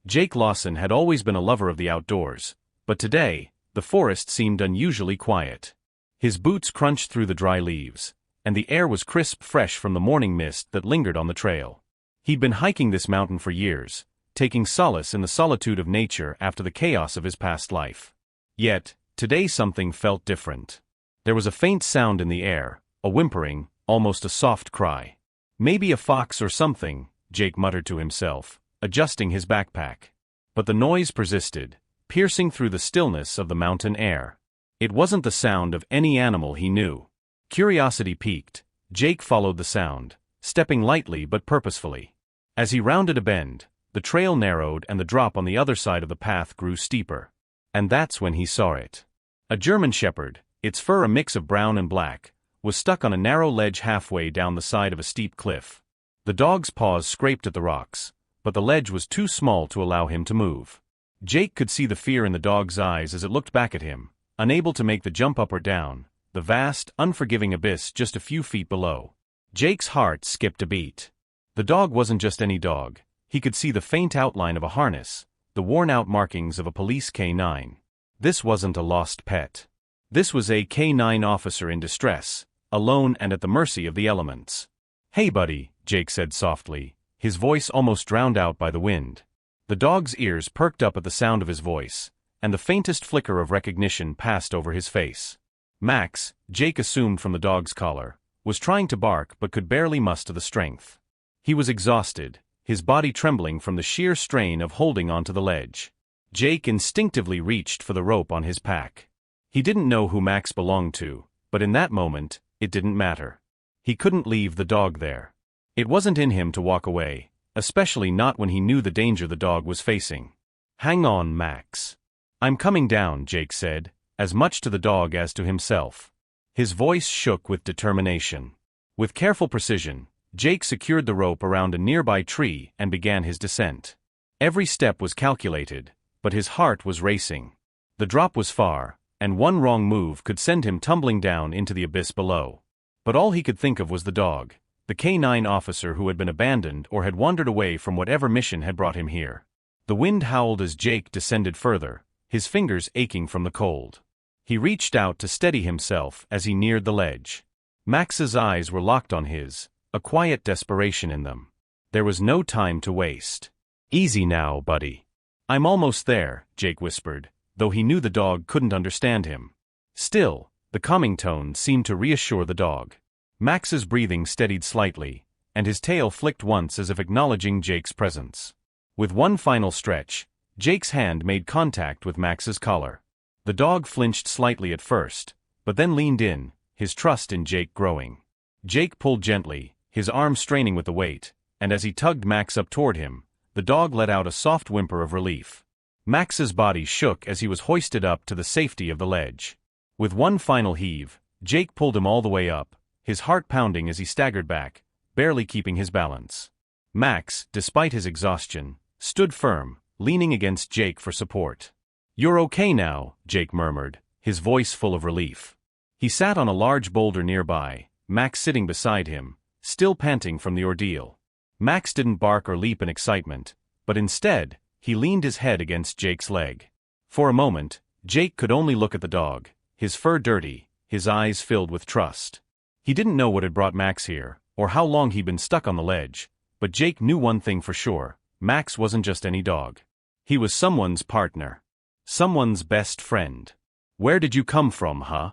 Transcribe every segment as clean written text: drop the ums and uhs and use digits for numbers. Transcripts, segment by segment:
Jake Lawson had always been a lover of the outdoors, but today, the forest seemed unusually quiet. His boots crunched through the dry leaves, and the air was crisp fresh from the morning mist that lingered on the trail. He'd been hiking this mountain for years, taking solace in the solitude of nature after the chaos of his past life. Yet, today something felt different. There was a faint sound in the air, a whimpering, almost a soft cry. Maybe a fox or something, Jake muttered to himself, adjusting his backpack. But the noise persisted, piercing through the stillness of the mountain air. It wasn't the sound of any animal he knew. Curiosity piqued, Jake followed the sound, stepping lightly but purposefully. As he rounded a bend, the trail narrowed and the drop on the other side of the path grew steeper. And that's when he saw it. A German shepherd, its fur a mix of brown and black, was stuck on a narrow ledge halfway down the side of a steep cliff. The dog's paws scraped at the rocks, but the ledge was too small to allow him to move. Jake could see the fear in the dog's eyes as it looked back at him, unable to make the jump up or down, the vast, unforgiving abyss just a few feet below. Jake's heart skipped a beat. The dog wasn't just any dog. He could see the faint outline of a harness, the worn-out markings of a police K9. This wasn't a lost pet. This was a K9 officer in distress, alone and at the mercy of the elements. "Hey buddy," Jake said softly, his voice almost drowned out by the wind. The dog's ears perked up at the sound of his voice, and the faintest flicker of recognition passed over his face. Max, Jake assumed from the dog's collar, was trying to bark but could barely muster the strength. He was exhausted, his body trembling from the sheer strain of holding onto the ledge. Jake instinctively reached for the rope on his pack. He didn't know who Max belonged to, but in that moment, it didn't matter. He couldn't leave the dog there. It wasn't in him to walk away, especially not when he knew the danger the dog was facing. "Hang on, Max. I'm coming down," Jake said, as much to the dog as to himself. His voice shook with determination. With careful precision, Jake secured the rope around a nearby tree and began his descent. Every step was calculated, but his heart was racing. The drop was far, and one wrong move could send him tumbling down into the abyss below. But all he could think of was the dog, the K9 officer who had been abandoned or had wandered away from whatever mission had brought him here. The wind howled as Jake descended further, his fingers aching from the cold. He reached out to steady himself as he neared the ledge. Max's eyes were locked on his, a quiet desperation in them. There was no time to waste. "Easy now, buddy. I'm almost there," Jake whispered, though he knew the dog couldn't understand him. Still, the calming tone seemed to reassure the dog. Max's breathing steadied slightly, and his tail flicked once as if acknowledging Jake's presence. With one final stretch, Jake's hand made contact with Max's collar. The dog flinched slightly at first, but then leaned in, his trust in Jake growing. Jake pulled gently, his arm straining with the weight, and as he tugged Max up toward him, the dog let out a soft whimper of relief. Max's body shook as he was hoisted up to the safety of the ledge. With one final heave, Jake pulled him all the way up, his heart pounding as he staggered back, barely keeping his balance. Max, despite his exhaustion, stood firm, leaning against Jake for support. "You're okay now," Jake murmured, his voice full of relief. He sat on a large boulder nearby, Max sitting beside him, still panting from the ordeal. Max didn't bark or leap in excitement, but instead, he leaned his head against Jake's leg. For a moment, Jake could only look at the dog, his fur dirty, his eyes filled with trust. He didn't know what had brought Max here, or how long he'd been stuck on the ledge, but Jake knew one thing for sure: Max wasn't just any dog. He was someone's partner. Someone's best friend. "Where did you come from, huh?"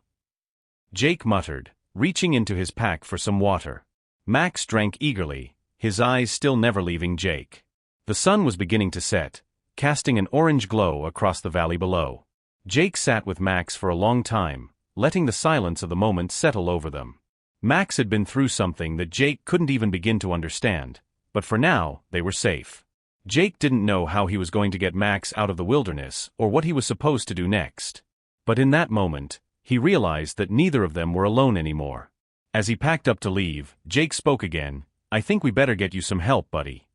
Jake muttered, reaching into his pack for some water. Max drank eagerly, his eyes still never leaving Jake. The sun was beginning to set, casting an orange glow across the valley below. Jake sat with Max for a long time, letting the silence of the moment settle over them. Max had been through something that Jake couldn't even begin to understand, but for now, they were safe. Jake didn't know how he was going to get Max out of the wilderness or what he was supposed to do next. But in that moment, he realized that neither of them were alone anymore. As he packed up to leave, Jake spoke again. "I think we better get you some help, buddy."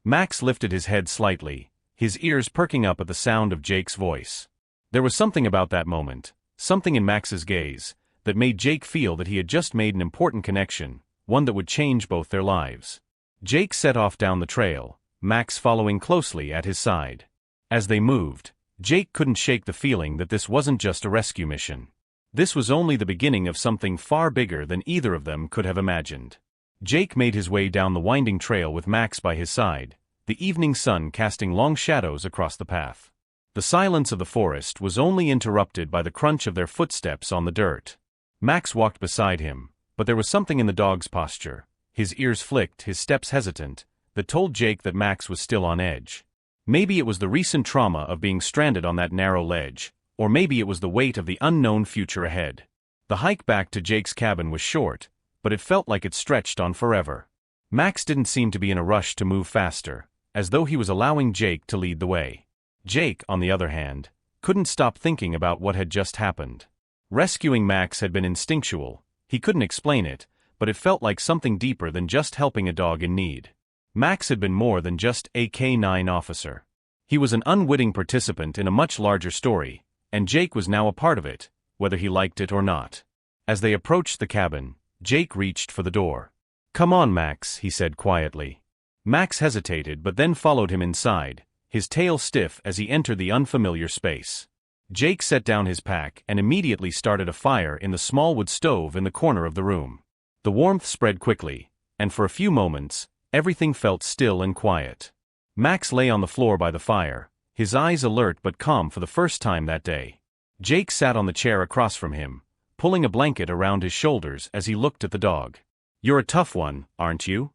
Max lifted his head slightly, his ears perking up at the sound of Jake's voice. There was something about that moment, something in Max's gaze, that made Jake feel that he had just made an important connection, one that would change both their lives. Jake set off down the trail, Max following closely at his side. As they moved, Jake couldn't shake the feeling that this wasn't just a rescue mission. This was only the beginning of something far bigger than either of them could have imagined. Jake made his way down the winding trail with Max by his side, the evening sun casting long shadows across the path. The silence of the forest was only interrupted by the crunch of their footsteps on the dirt. Max walked beside him, but there was something in the dog's posture, his ears flicked, his steps hesitant, that told Jake that Max was still on edge. Maybe it was the recent trauma of being stranded on that narrow ledge, or maybe it was the weight of the unknown future ahead. The hike back to Jake's cabin was short, but it felt like it stretched on forever. Max didn't seem to be in a rush to move faster, as though he was allowing Jake to lead the way. Jake, on the other hand, couldn't stop thinking about what had just happened. Rescuing Max had been instinctual, he couldn't explain it, but it felt like something deeper than just helping a dog in need. Max had been more than just a K-9 officer. He was an unwitting participant in a much larger story, and Jake was now a part of it, whether he liked it or not. As they approached the cabin, Jake reached for the door. "Come on, Max," he said quietly. Max hesitated but then followed him inside, his tail stiff as he entered the unfamiliar space. Jake set down his pack and immediately started a fire in the small wood stove in the corner of the room. The warmth spread quickly, and for a few moments, everything felt still and quiet. Max lay on the floor by the fire, his eyes alert but calm for the first time that day. Jake sat on the chair across from him, pulling a blanket around his shoulders as he looked at the dog. "You're a tough one, aren't you?"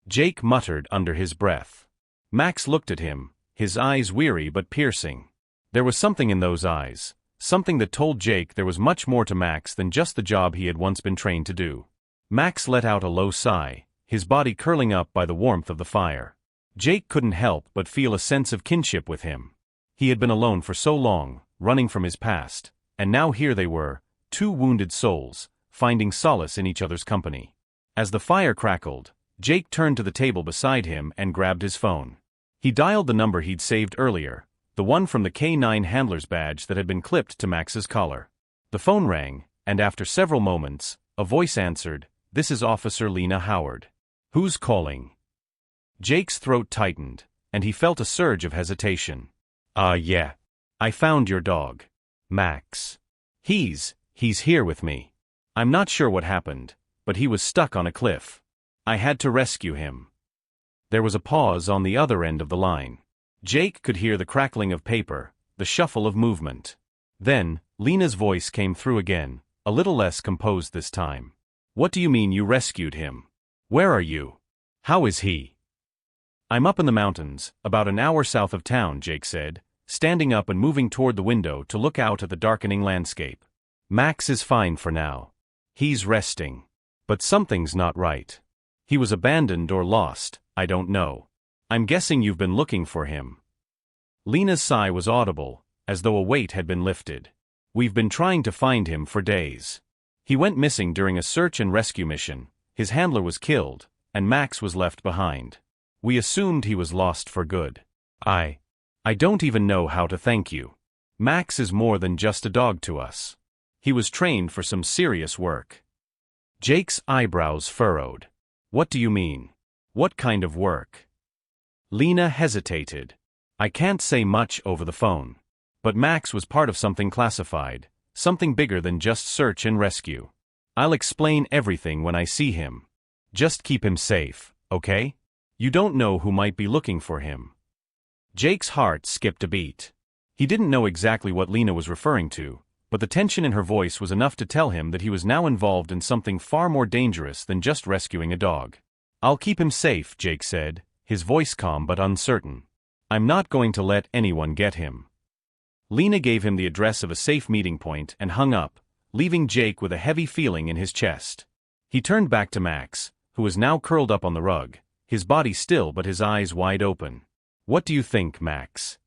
Jake muttered under his breath. Max looked at him, his eyes weary but piercing. There was something in those eyes, something that told Jake there was much more to Max than just the job he had once been trained to do. Max let out a low sigh, his body curling up by the warmth of the fire. Jake couldn't help but feel a sense of kinship with him. He had been alone for so long, running from his past, and now here they were, two wounded souls, finding solace in each other's company. As the fire crackled, Jake turned to the table beside him and grabbed his phone. He dialed the number he'd saved earlier, the one from the K-9 handler's badge that had been clipped to Max's collar. The phone rang, and after several moments, a voice answered, "This is Officer Lena Howard." "Who's calling?" Jake's throat tightened, and he felt a surge of hesitation. Yeah. I found your dog. Max. He's here with me. I'm not sure what happened, but he was stuck on a cliff. I had to rescue him." There was a pause on the other end of the line. Jake could hear the crackling of paper, the shuffle of movement. Then, Lena's voice came through again, a little less composed this time. "What do you mean you rescued him? Where are you? How is he?" "I'm up in the mountains, about an hour south of town," Jake said, standing up and moving toward the window to look out at the darkening landscape. "Max is fine for now. He's resting. But something's not right. He was abandoned or lost, I don't know. I'm guessing you've been looking for him." Lena's sigh was audible, as though a weight had been lifted. "We've been trying to find him for days. He went missing during a search and rescue mission, his handler was killed, and Max was left behind. We assumed he was lost for good. I don't even know how to thank you. Max is more than just a dog to us. He was trained for some serious work." Jake's eyebrows furrowed. "What do you mean? What kind of work?" Lena hesitated. "I can't say much over the phone. But Max was part of something classified, something bigger than just search and rescue. I'll explain everything when I see him. Just keep him safe, okay? You don't know who might be looking for him." Jake's heart skipped a beat. He didn't know exactly what Lena was referring to, but the tension in her voice was enough to tell him that he was now involved in something far more dangerous than just rescuing a dog. "I'll keep him safe," Jake said, his voice calm but uncertain. "I'm not going to let anyone get him." Lena gave him the address of a safe meeting point and hung up, leaving Jake with a heavy feeling in his chest. He turned back to Max, who was now curled up on the rug, his body still but his eyes wide open. "What do you think, Max?"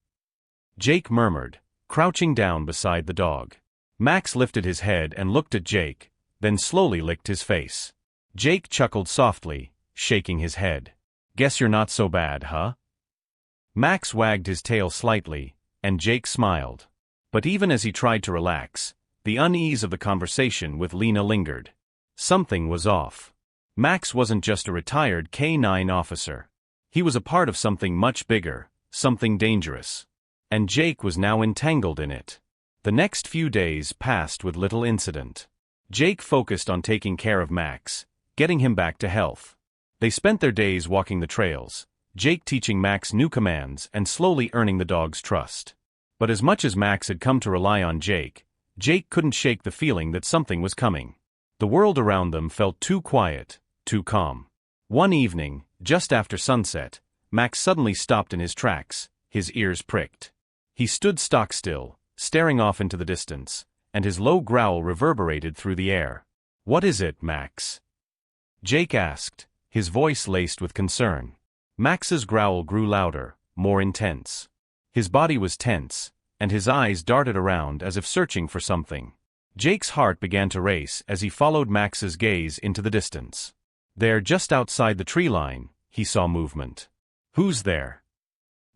Jake murmured, crouching down beside the dog. Max lifted his head and looked at Jake, then slowly licked his face. Jake chuckled softly, shaking his head. "Guess you're not so bad, huh?" Max wagged his tail slightly, and Jake smiled. But even as he tried to relax, the unease of the conversation with Lena lingered. Something was off. Max wasn't just a retired K-9 officer. He was a part of something much bigger, something dangerous. And Jake was now entangled in it. The next few days passed with little incident. Jake focused on taking care of Max, getting him back to health. They spent their days walking the trails, Jake teaching Max new commands and slowly earning the dog's trust. But as much as Max had come to rely on Jake, Jake couldn't shake the feeling that something was coming. The world around them felt too quiet, too calm. One evening, just after sunset, Max suddenly stopped in his tracks, his ears pricked. He stood stock still, staring off into the distance, and his low growl reverberated through the air. "What is it, Max?" Jake asked, his voice laced with concern. Max's growl grew louder, more intense. His body was tense, and his eyes darted around as if searching for something. Jake's heart began to race as he followed Max's gaze into the distance. There, just outside the tree line, he saw movement. "Who's there?"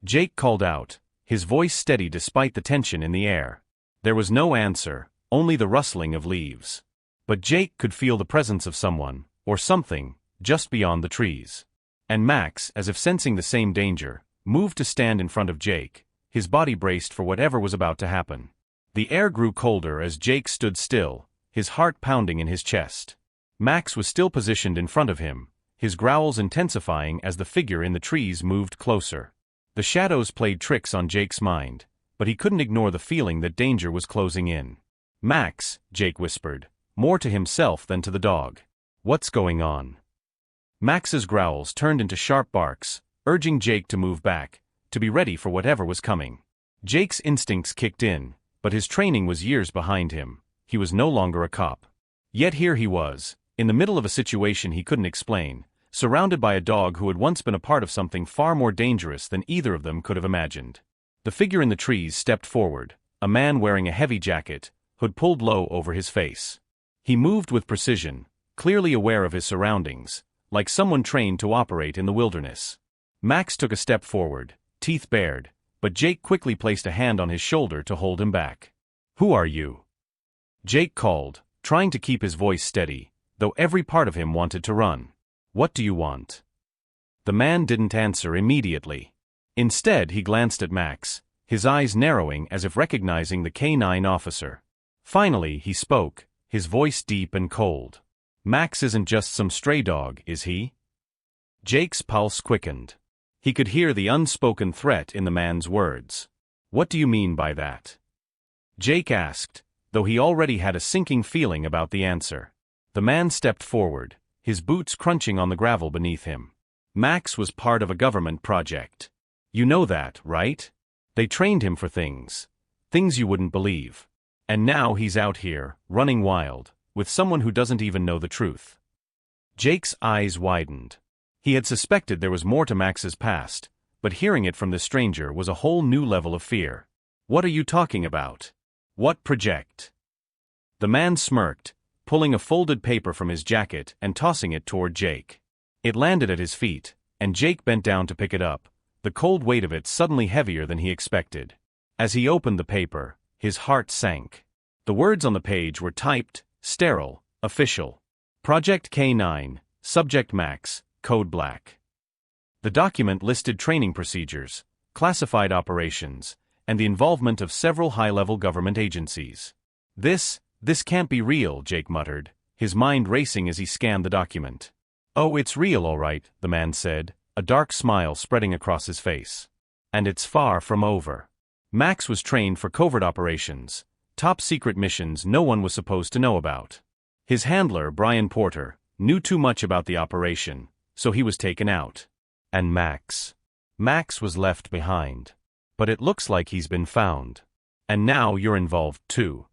Jake called out, his voice steady despite the tension in the air. There was no answer, only the rustling of leaves. But Jake could feel the presence of someone, or something, just beyond the trees. And Max, as if sensing the same danger, moved to stand in front of Jake, his body braced for whatever was about to happen. The air grew colder as Jake stood still, his heart pounding in his chest. Max was still positioned in front of him, his growls intensifying as the figure in the trees moved closer. The shadows played tricks on Jake's mind, but he couldn't ignore the feeling that danger was closing in. "Max," Jake whispered, more to himself than to the dog. "What's going on?" Max's growls turned into sharp barks, urging Jake to move back, to be ready for whatever was coming. Jake's instincts kicked in, but his training was years behind him. He was no longer a cop. Yet here he was, in the middle of a situation he couldn't explain, surrounded by a dog who had once been a part of something far more dangerous than either of them could have imagined. The figure in the trees stepped forward, a man wearing a heavy jacket, hood pulled low over his face. He moved with precision, clearly aware of his surroundings, like someone trained to operate in the wilderness. Max took a step forward, teeth bared, but Jake quickly placed a hand on his shoulder to hold him back. "Who are you?" Jake called, trying to keep his voice steady, though every part of him wanted to run. "What do you want?" The man didn't answer immediately. Instead, he glanced at Max, his eyes narrowing as if recognizing the K-9 officer. Finally, he spoke, his voice deep and cold. "Max isn't just some stray dog, is he?" Jake's pulse quickened. He could hear the unspoken threat in the man's words. "What do you mean by that?" Jake asked, though he already had a sinking feeling about the answer. The man stepped forward, his boots crunching on the gravel beneath him. "Max was part of a government project. You know that, right? They trained him for things you wouldn't believe. And now he's out here, running wild, with someone who doesn't even know the truth." Jake's eyes widened. He had suspected there was more to Max's past, but hearing it from this stranger was a whole new level of fear. "What are you talking about? What project?" The man smirked, pulling a folded paper from his jacket and tossing it toward Jake. It landed at his feet, and Jake bent down to pick it up, the cold weight of it suddenly heavier than he expected. As he opened the paper, his heart sank. The words on the page were typed, sterile, official. Project K-9, Subject Max, Code Black. The document listed training procedures, classified operations, and the involvement of several high-level government agencies. This can't be real," Jake muttered, his mind racing as he scanned the document. "Oh, it's real all right," the man said, a dark smile spreading across his face. "And it's far from over. Max was trained for covert operations, top-secret missions no one was supposed to know about. His handler, Brian Porter, knew too much about the operation, so he was taken out. And Max was left behind. But it looks like he's been found. And now you're involved too."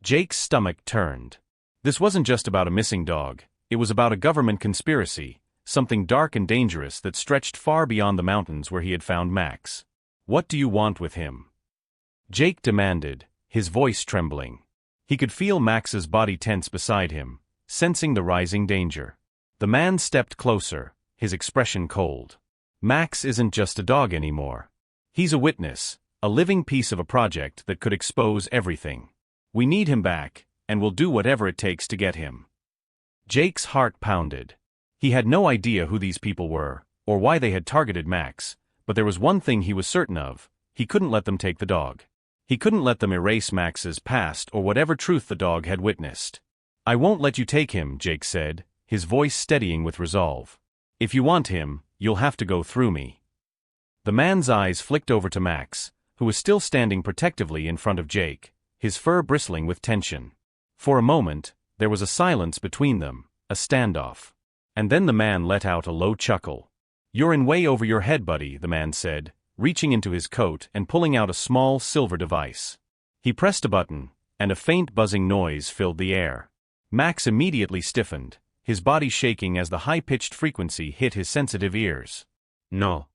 Jake's stomach turned. This wasn't just about a missing dog, it was about a government conspiracy, something dark and dangerous that stretched far beyond the mountains where he had found Max. "What do you want with him?" Jake demanded, his voice trembling. He could feel Max's body tense beside him, sensing the rising danger. The man stepped closer, his expression cold. "Max isn't just a dog anymore. He's a witness, a living piece of a project that could expose everything. We need him back, and we'll do whatever it takes to get him." Jake's heart pounded. He had no idea who these people were, or why they had targeted Max, but there was one thing he was certain of: he couldn't let them take the dog. He couldn't let them erase Max's past or whatever truth the dog had witnessed. "I won't let you take him," Jake said, his voice steadying with resolve. "If you want him, you'll have to go through me." The man's eyes flicked over to Max, who was still standing protectively in front of Jake, his fur bristling with tension. For a moment, there was a silence between them, a standoff. And then the man let out a low chuckle. "You're in way over your head, buddy," the man said, reaching into his coat and pulling out a small silver device. He pressed a button, and a faint buzzing noise filled the air. Max immediately stiffened, his body shaking as the high-pitched frequency hit his sensitive ears. "No!"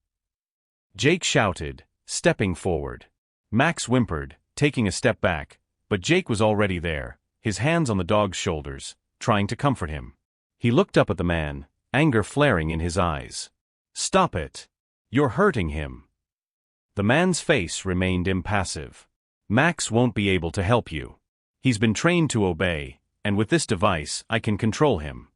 Jake shouted, stepping forward. Max whimpered, taking a step back, but Jake was already there, his hands on the dog's shoulders, trying to comfort him. He looked up at the man, anger flaring in his eyes. "Stop it! You're hurting him." The man's face remained impassive. "Max won't be able to help you. He's been trained to obey, and with this device I can control him."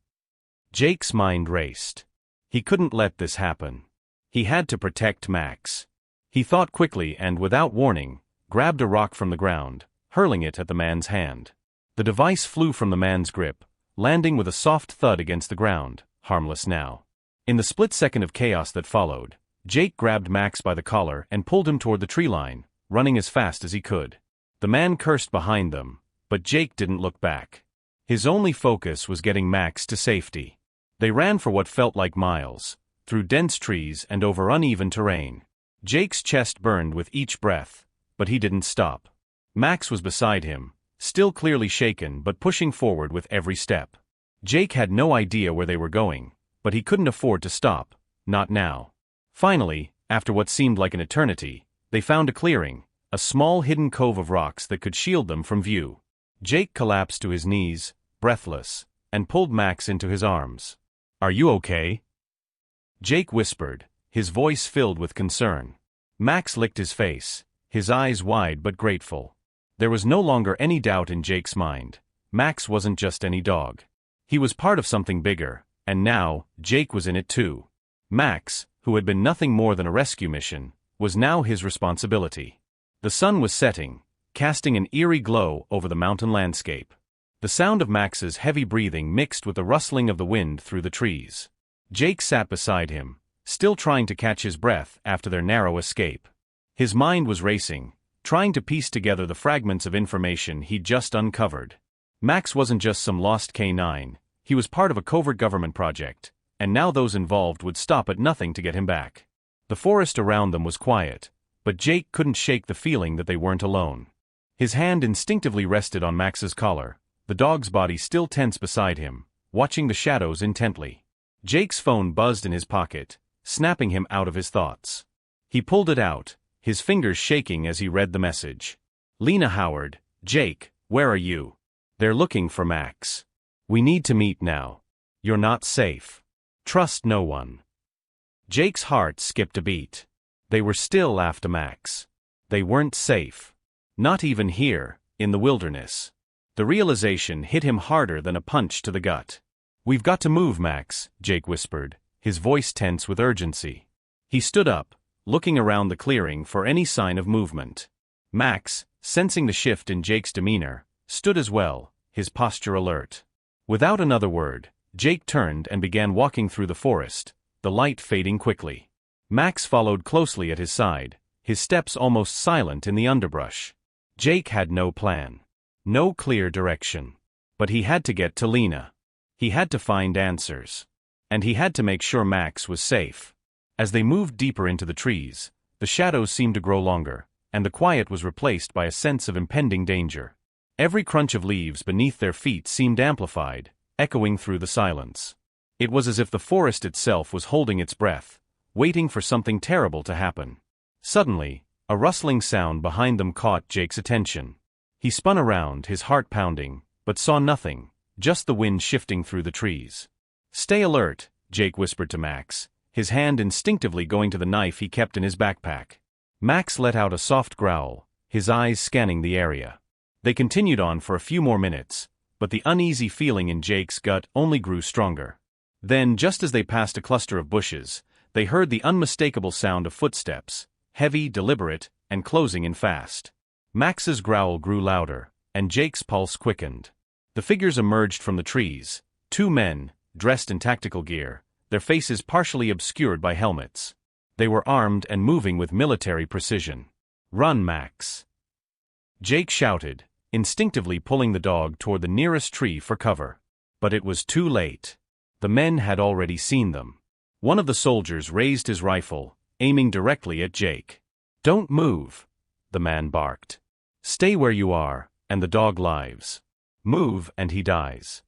Jake's mind raced. He couldn't let this happen. He had to protect Max. He thought quickly and, without warning, grabbed a rock from the ground, hurling it at the man's hand. The device flew from the man's grip, landing with a soft thud against the ground, harmless now. In the split second of chaos that followed, Jake grabbed Max by the collar and pulled him toward the tree line, running as fast as he could. The man cursed behind them, but Jake didn't look back. His only focus was getting Max to safety. They ran for what felt like miles, through dense trees and over uneven terrain. Jake's chest burned with each breath, but he didn't stop. Max was beside him, still clearly shaken but pushing forward with every step. Jake had no idea where they were going, but he couldn't afford to stop, not now. Finally, after what seemed like an eternity, they found a clearing, a small hidden cove of rocks that could shield them from view. Jake collapsed to his knees, breathless, and pulled Max into his arms. "Are you okay?" Jake whispered, his voice filled with concern. Max licked his face, his eyes wide but grateful. There was no longer any doubt in Jake's mind. Max wasn't just any dog. He was part of something bigger, and now, Jake was in it too. Max, who had been nothing more than a rescue mission, was now his responsibility. The sun was setting, casting an eerie glow over the mountain landscape. The sound of Max's heavy breathing mixed with the rustling of the wind through the trees. Jake sat beside him, still trying to catch his breath after their narrow escape. His mind was racing, trying to piece together the fragments of information he'd just uncovered. Max wasn't just some lost K9, he was part of a covert government project, and now those involved would stop at nothing to get him back. The forest around them was quiet, but Jake couldn't shake the feeling that they weren't alone. His hand instinctively rested on Max's collar, the dog's body still tense beside him, watching the shadows intently. Jake's phone buzzed in his pocket, snapping him out of his thoughts. He pulled it out, his fingers shaking as he read the message. "Lena Howard, Jake, where are you? They're looking for Max. We need to meet now. You're not safe. Trust no one." Jake's heart skipped a beat. They were still after Max. They weren't safe. Not even here, in the wilderness. The realization hit him harder than a punch to the gut. "We've got to move, Max," Jake whispered, his voice tense with urgency. He stood up, looking around the clearing for any sign of movement. Max, sensing the shift in Jake's demeanor, stood as well, his posture alert. Without another word, Jake turned and began walking through the forest, the light fading quickly. Max followed closely at his side, his steps almost silent in the underbrush. Jake had no plan. No clear direction. But he had to get to Lena. He had to find answers. And he had to make sure Max was safe. As they moved deeper into the trees, the shadows seemed to grow longer, and the quiet was replaced by a sense of impending danger. Every crunch of leaves beneath their feet seemed amplified, echoing through the silence. It was as if the forest itself was holding its breath, waiting for something terrible to happen. Suddenly, a rustling sound behind them caught Jake's attention. He spun around, his heart pounding, but saw nothing, just the wind shifting through the trees. "Stay alert," Jake whispered to Max, his hand instinctively going to the knife he kept in his backpack. Max let out a soft growl, his eyes scanning the area. They continued on for a few more minutes, but the uneasy feeling in Jake's gut only grew stronger. Then, just as they passed a cluster of bushes, They heard the unmistakable sound of footsteps, heavy, deliberate, and closing in fast. Max's growl grew louder, and Jake's pulse quickened. The figures emerged from the trees, 2 men, dressed in tactical gear, their faces partially obscured by helmets. They were armed and moving with military precision. "Run, Max!" Jake shouted, instinctively pulling the dog toward the nearest tree for cover. But it was too late. The men had already seen them. One of the soldiers raised his rifle, aiming directly at Jake. "Don't move," the man barked. "Stay where you are, and the dog lives. Move and he dies."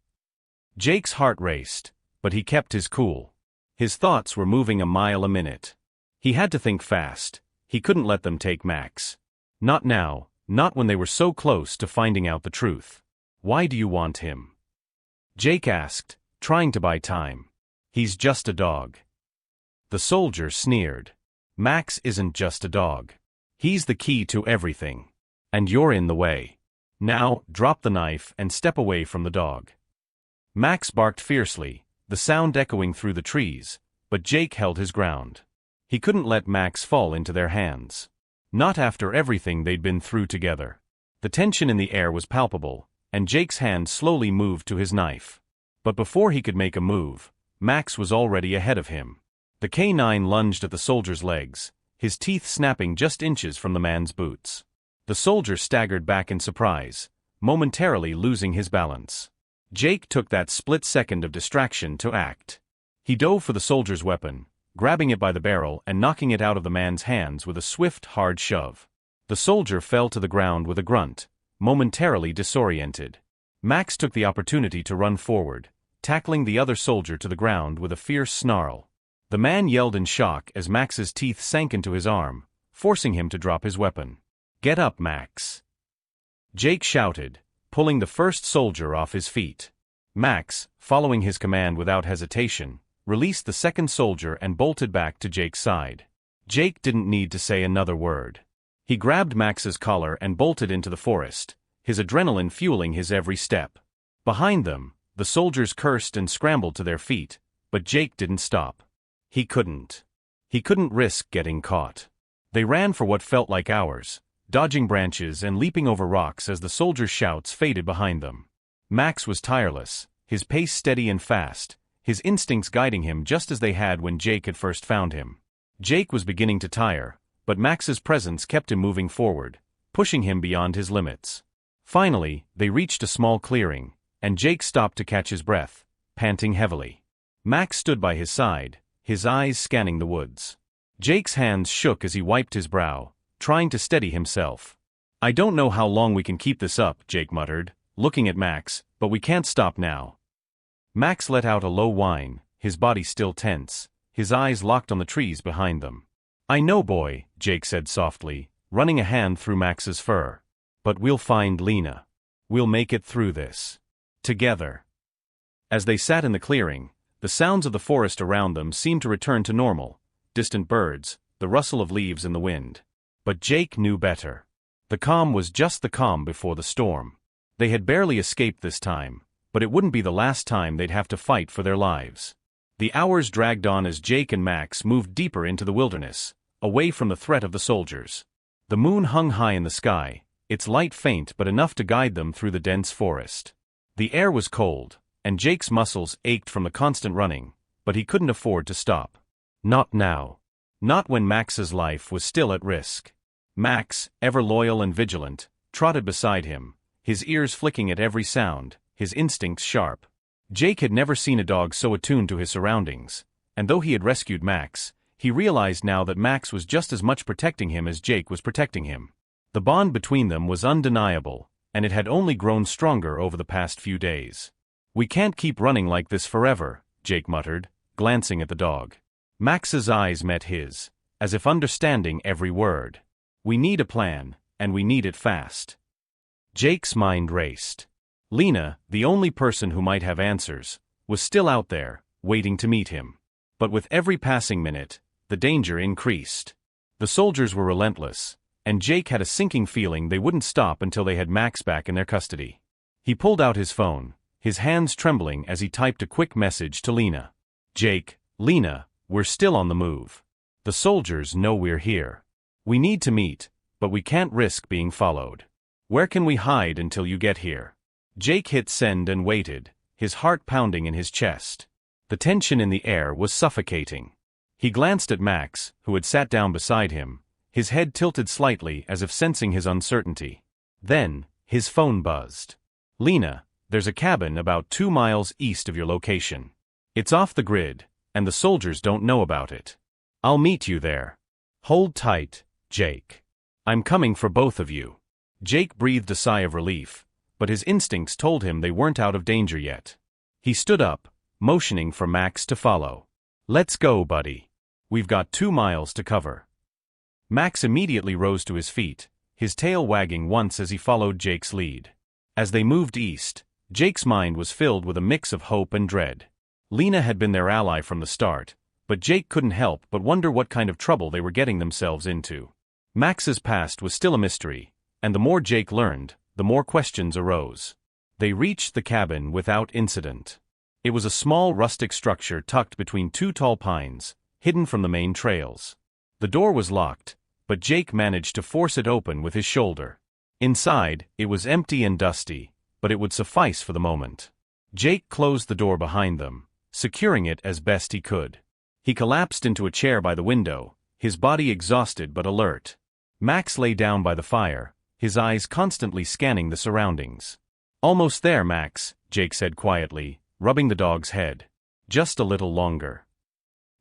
Jake's heart raced, but he kept his cool. His thoughts were moving a mile a minute. He had to think fast. He couldn't let them take Max. Not now, not when they were so close to finding out the truth. "Why do you want him?" Jake asked, trying to buy time. "He's just a dog." The soldier sneered. "Max isn't just a dog. He's the key to everything. And you're in the way. Now, drop the knife and step away from the dog." Max barked fiercely, the sound echoing through the trees, but Jake held his ground. He couldn't let Max fall into their hands. Not after everything they'd been through together. The tension in the air was palpable, and Jake's hand slowly moved to his knife. But before he could make a move, Max was already ahead of him. The K9 lunged at the soldier's legs, his teeth snapping just inches from the man's boots. The soldier staggered back in surprise, momentarily losing his balance. Jake took that split second of distraction to act. He dove for the soldier's weapon, grabbing it by the barrel and knocking it out of the man's hands with a swift, hard shove. The soldier fell to the ground with a grunt, momentarily disoriented. Max took the opportunity to run forward, tackling the other soldier to the ground with a fierce snarl. The man yelled in shock as Max's teeth sank into his arm, forcing him to drop his weapon. "Get up, Max!" Jake shouted, pulling the first soldier off his feet. Max, following his command without hesitation, released the second soldier and bolted back to Jake's side. Jake didn't need to say another word. He grabbed Max's collar and bolted into the forest, his adrenaline fueling his every step. Behind them, the soldiers cursed and scrambled to their feet, but Jake didn't stop. He couldn't. He couldn't risk getting caught. They ran for what felt like hours, dodging branches and leaping over rocks as the soldiers' shouts faded behind them. Max was tireless, his pace steady and fast, his instincts guiding him just as they had when Jake had first found him. Jake was beginning to tire, but Max's presence kept him moving forward, pushing him beyond his limits. Finally, they reached a small clearing, and Jake stopped to catch his breath, panting heavily. Max stood by his side, his eyes scanning the woods. Jake's hands shook as he wiped his brow, trying to steady himself. "I don't know how long we can keep this up," Jake muttered, looking at Max, "but we can't stop now." Max let out a low whine, his body still tense, his eyes locked on the trees behind them. "I know, boy," Jake said softly, running a hand through Max's fur. "But we'll find Lena. We'll make it through this. Together." As they sat in the clearing, the sounds of the forest around them seemed to return to normal, distant birds, the rustle of leaves in the wind. But Jake knew better. The calm was just the calm before the storm. They had barely escaped this time, but it wouldn't be the last time they'd have to fight for their lives. The hours dragged on as Jake and Max moved deeper into the wilderness, away from the threat of the soldiers. The moon hung high in the sky, its light faint but enough to guide them through the dense forest. The air was cold, and Jake's muscles ached from the constant running, but he couldn't afford to stop. Not now. Not when Max's life was still at risk. Max, ever loyal and vigilant, trotted beside him, his ears flicking at every sound, his instincts sharp. Jake had never seen a dog so attuned to his surroundings, and though he had rescued Max, he realized now that Max was just as much protecting him as Jake was protecting him. The bond between them was undeniable, and it had only grown stronger over the past few days. "We can't keep running like this forever," Jake muttered, glancing at the dog. Max's eyes met his, as if understanding every word. "We need a plan, and we need it fast." Jake's mind raced. Lena, the only person who might have answers, was still out there, waiting to meet him. But with every passing minute, the danger increased. The soldiers were relentless, and Jake had a sinking feeling they wouldn't stop until they had Max back in their custody. He pulled out his phone, his hands trembling as he typed a quick message to Lena. "Jake, Lena, We're still on the move. The soldiers know we're here. We need to meet, but we can't risk being followed. Where can we hide until you get here? Jake hit send and waited, his heart pounding in his chest. The tension in the air was suffocating. He glanced at Max, who had sat down beside him, his head tilted slightly as if sensing his uncertainty. Then, his phone buzzed. Lena, there's a cabin about 2 miles east of your location. It's off the grid, and the soldiers don't know about it. I'll meet you there. Hold tight, Jake. I'm coming for both of you. Jake breathed a sigh of relief, but his instincts told him they weren't out of danger yet. He stood up, motioning for Max to follow. Let's go, buddy. We've got 2 miles to cover. Max immediately rose to his feet, his tail wagging once as he followed Jake's lead. As they moved east, Jake's mind was filled with a mix of hope and dread. Lena had been their ally from the start, but Jake couldn't help but wonder what kind of trouble they were getting themselves into. Max's past was still a mystery, and the more Jake learned, the more questions arose. They reached the cabin without incident. It was a small rustic structure tucked between 2 tall pines, hidden from the main trails. The door was locked, but Jake managed to force it open with his shoulder. Inside, it was empty and dusty, but it would suffice for the moment. Jake closed the door behind them, securing it as best he could. He collapsed into a chair by the window, his body exhausted but alert. Max lay down by the fire, his eyes constantly scanning the surroundings. Almost there, Max, Jake said quietly, rubbing the dog's head. Just a little longer.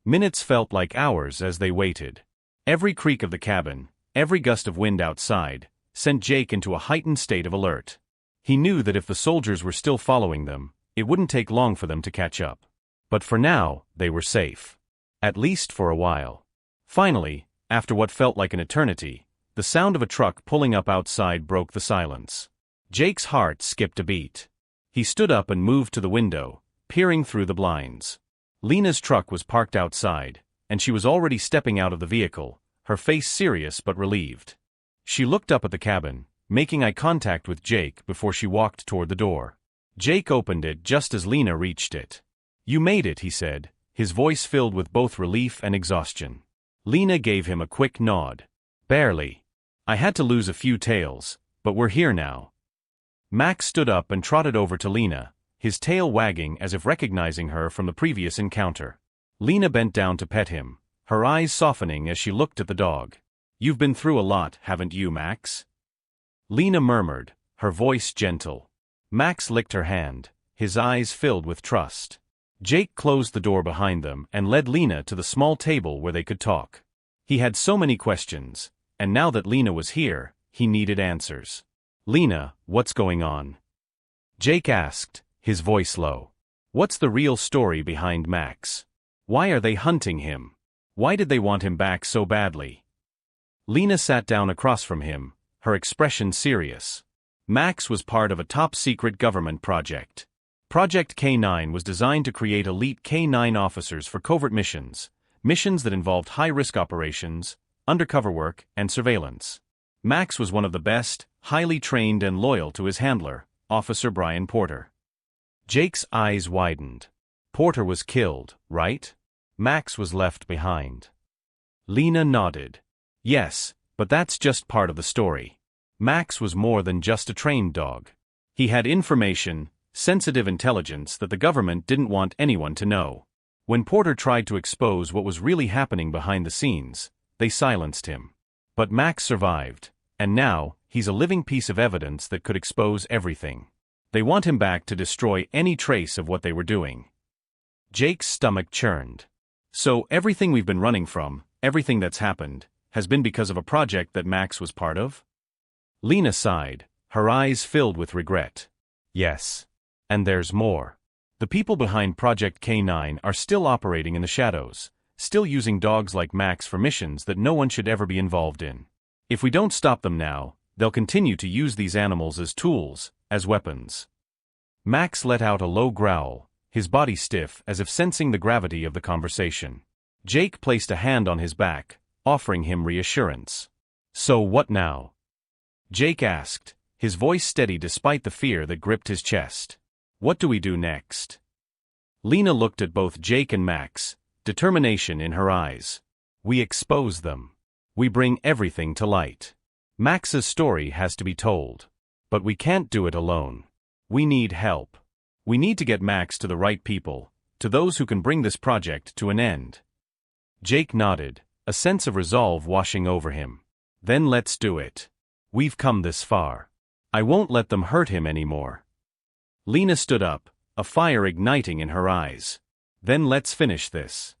Minutes felt like hours as they waited. Every creak of the cabin, every gust of wind outside, sent Jake into a heightened state of alert. He knew that if the soldiers were still following them, it wouldn't take long for them to catch up. But for now, they were safe. At least for a while. Finally, after what felt like an eternity, the sound of a truck pulling up outside broke the silence. Jake's heart skipped a beat. He stood up and moved to the window, peering through the blinds. Lena's truck was parked outside, and she was already stepping out of the vehicle, her face serious but relieved. She looked up at the cabin, making eye contact with Jake before she walked toward the door. Jake opened it just as Lena reached it. "You made it," he said, his voice filled with both relief and exhaustion. Lena gave him a quick nod. "Barely. I had to lose a few tails, but we're here now." Max stood up and trotted over to Lena, his tail wagging as if recognizing her from the previous encounter. Lena bent down to pet him, her eyes softening as she looked at the dog. "You've been through a lot, haven't you, Max?" Lena murmured, her voice gentle. Max licked her hand, his eyes filled with trust. Jake closed the door behind them and led Lena to the small table where they could talk. He had so many questions, and now that Lena was here, he needed answers. "Lena, what's going on?" Jake asked, his voice low. "What's the real story behind Max? Why are they hunting him? Why did they want him back so badly?" Lena sat down across from him, her expression serious. Max was part of a top-secret government project. Project K9 was designed to create elite K9 officers for covert missions that involved high-risk operations, undercover work, and surveillance. Max was one of the best, highly trained and loyal to his handler, Officer Brian Porter. Jake's eyes widened. Porter was killed, right? Max was left behind. Lena nodded. "Yes, but that's just part of the story. Max was more than just a trained dog. He had information, sensitive intelligence that the government didn't want anyone to know. When Porter tried to expose what was really happening behind the scenes, they silenced him. But Max survived, and now, he's a living piece of evidence that could expose everything. They want him back to destroy any trace of what they were doing." Jake's stomach churned. "So everything we've been running from, everything that's happened, has been because of a project that Max was part of?" Lena sighed, her eyes filled with regret. "Yes. And there's more. The people behind Project K9 are still operating in the shadows, still using dogs like Max for missions that no one should ever be involved in. If we don't stop them now, they'll continue to use these animals as tools, as weapons." Max let out a low growl, his body stiff as if sensing the gravity of the conversation. Jake placed a hand on his back, offering him reassurance. "So what now?" Jake asked, his voice steady despite the fear that gripped his chest. "What do we do next?" Lena looked at both Jake and Max, determination in her eyes. We expose them. We bring everything to light. Max's story has to be told. But we can't do it alone. We need help. We need to get Max to the right people, to those who can bring this project to an end. Jake nodded, a sense of resolve washing over him. Then let's do it. We've come this far. I won't let them hurt him anymore. Lena stood up, a fire igniting in her eyes. Then let's finish this.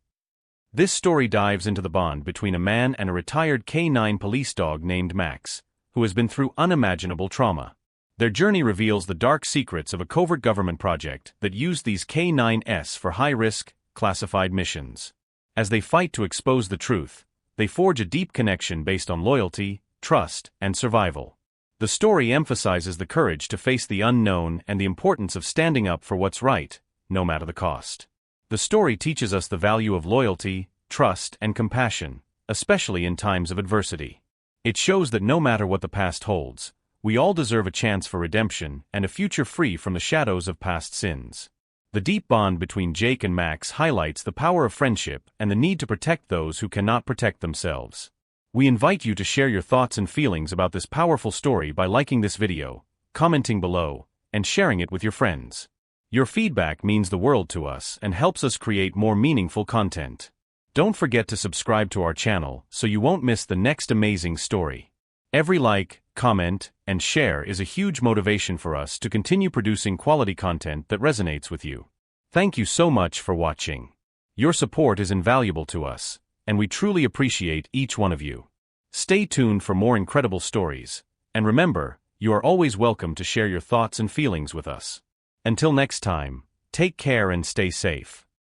This story dives into the bond between a man and a retired K9 police dog named Max, who has been through unimaginable trauma. Their journey reveals the dark secrets of a covert government project that used these K9s for high-risk, classified missions. As they fight to expose the truth, they forge a deep connection based on loyalty, trust, and survival. The story emphasizes the courage to face the unknown and the importance of standing up for what's right, no matter the cost. The story teaches us the value of loyalty, trust, and compassion, especially in times of adversity. It shows that no matter what the past holds, we all deserve a chance for redemption and a future free from the shadows of past sins. The deep bond between Jake and Max highlights the power of friendship and the need to protect those who cannot protect themselves. We invite you to share your thoughts and feelings about this powerful story by liking this video, commenting below, and sharing it with your friends. Your feedback means the world to us and helps us create more meaningful content. Don't forget to subscribe to our channel so you won't miss the next amazing story. Every like, comment, and share is a huge motivation for us to continue producing quality content that resonates with you. Thank you so much for watching. Your support is invaluable to us, and we truly appreciate each one of you. Stay tuned for more incredible stories, and remember, you are always welcome to share your thoughts and feelings with us. Until next time, take care and stay safe.